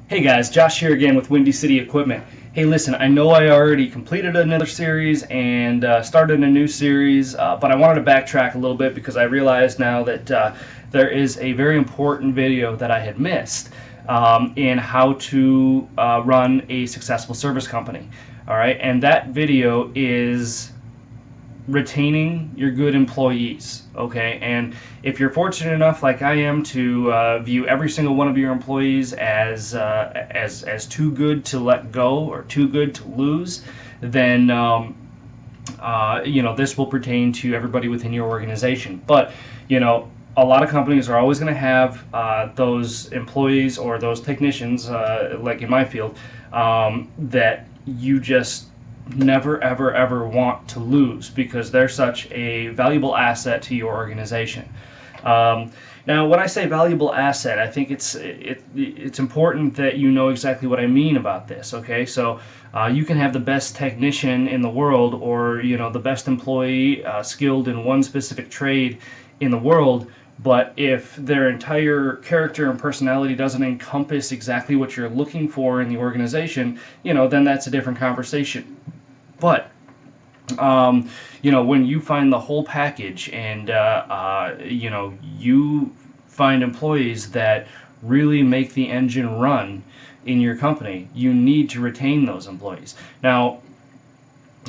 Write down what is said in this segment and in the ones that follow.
Hey guys, Josh here again with Windy City Equipment. Hey listen, I know I already completed another series and started a new series, but I wanted to backtrack a little bit because I realized now that there is a very important video that I had missed in how to run a successful service company. Alright, and that video is retaining your good employees. Okay, and if you're fortunate enough, like I am, to view every single one of your employees as too good to let go or too good to lose, then this will pertain to everybody within your organization. But a lot of companies are always going to have those employees or those technicians, like in my field, that you just never ever want to lose because they're such a valuable asset to your organization. Now, when I say valuable asset, I think it's important that you know exactly what I mean about this. Okay, so you can have the best technician in the world, or the best employee skilled in one specific trade in the world, but if their entire character and personality doesn't encompass exactly what you're looking for in the organization, then that's a different conversation. But when you find the whole package and you find employees that really make the engine run in your company, you need to retain those employees. Now,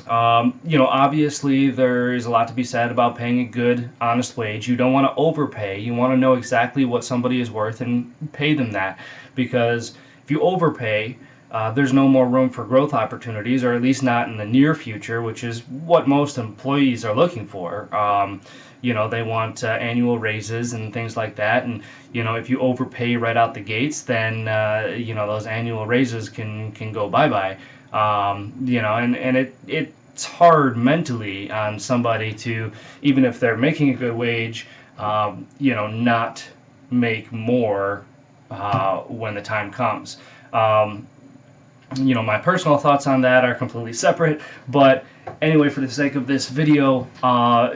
obviously there is a lot to be said about paying a good, honest wage. You don't want to overpay. You want to know exactly what somebody is worth and pay them that, because if you overpay, there's no more room for growth opportunities, or at least not in the near future, which is what most employees are looking for. They want annual raises and things like that, and if you overpay right out the gates, then those annual raises can go bye-bye. And it's hard mentally on somebody to, even if they're making a good wage, not make more when the time comes. My personal thoughts on that are completely separate, but anyway, for the sake of this video,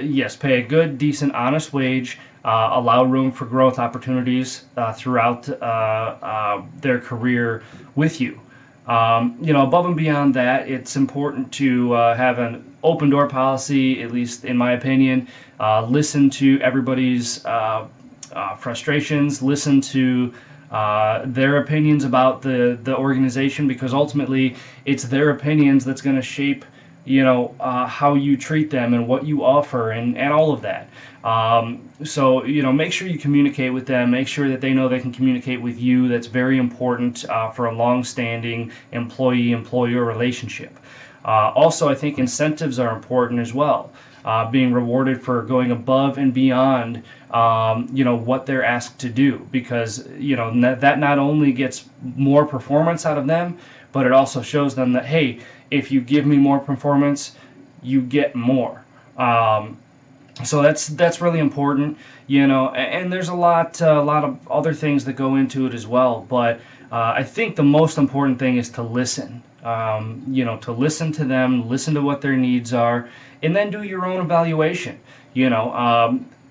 yes, pay a good, decent, honest wage, allow room for growth opportunities throughout their career with you. Above and beyond that, it's important to have an open door policy, at least in my opinion. Listen to everybody's frustrations, listen to their opinions about the organization, because ultimately it's their opinions that's going to shape how you treat them and what you offer and all of that. So make sure you communicate with them, make sure that they know they can communicate with you. That's very important for a long-standing employee-employer relationship. Also, I think incentives are important as well. Being rewarded for going above and beyond what they're asked to do, because that not only gets more performance out of them, but it also shows them that, hey, if you give me more performance, you get more. So that's really important, and there's a lot of other things that go into it as well, but I think the most important thing is to listen. To listen to them, listen to what their needs are, and then do your own evaluation.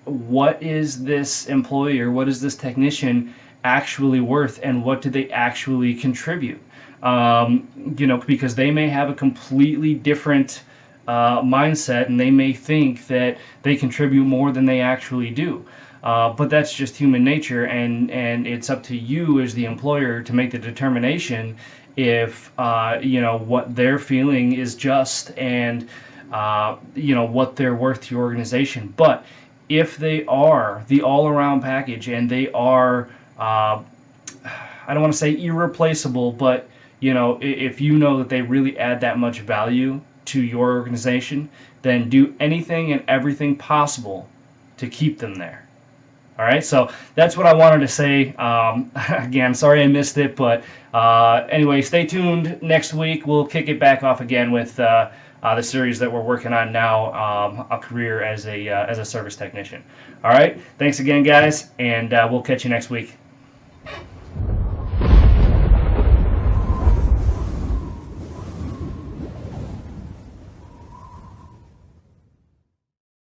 What is this employee or what is this technician actually worth, and what do they actually contribute? Because they may have a completely different mindset, and they may think that they contribute more than they actually do. But that's just human nature, and it's up to you as the employer to make the determination if what they're feeling is just, and what they're worth to your organization. But if they are the all-around package, and they are I don't want to say irreplaceable, but if you know that they really add that much value to your organization, then do anything and everything possible to keep them there. All right, so that's what I wanted to say. Again, sorry I missed it, but anyway, stay tuned. Next week we'll kick it back off again with the series that we're working on now, a career as a service technician. All right, thanks again, guys, and we'll catch you next week.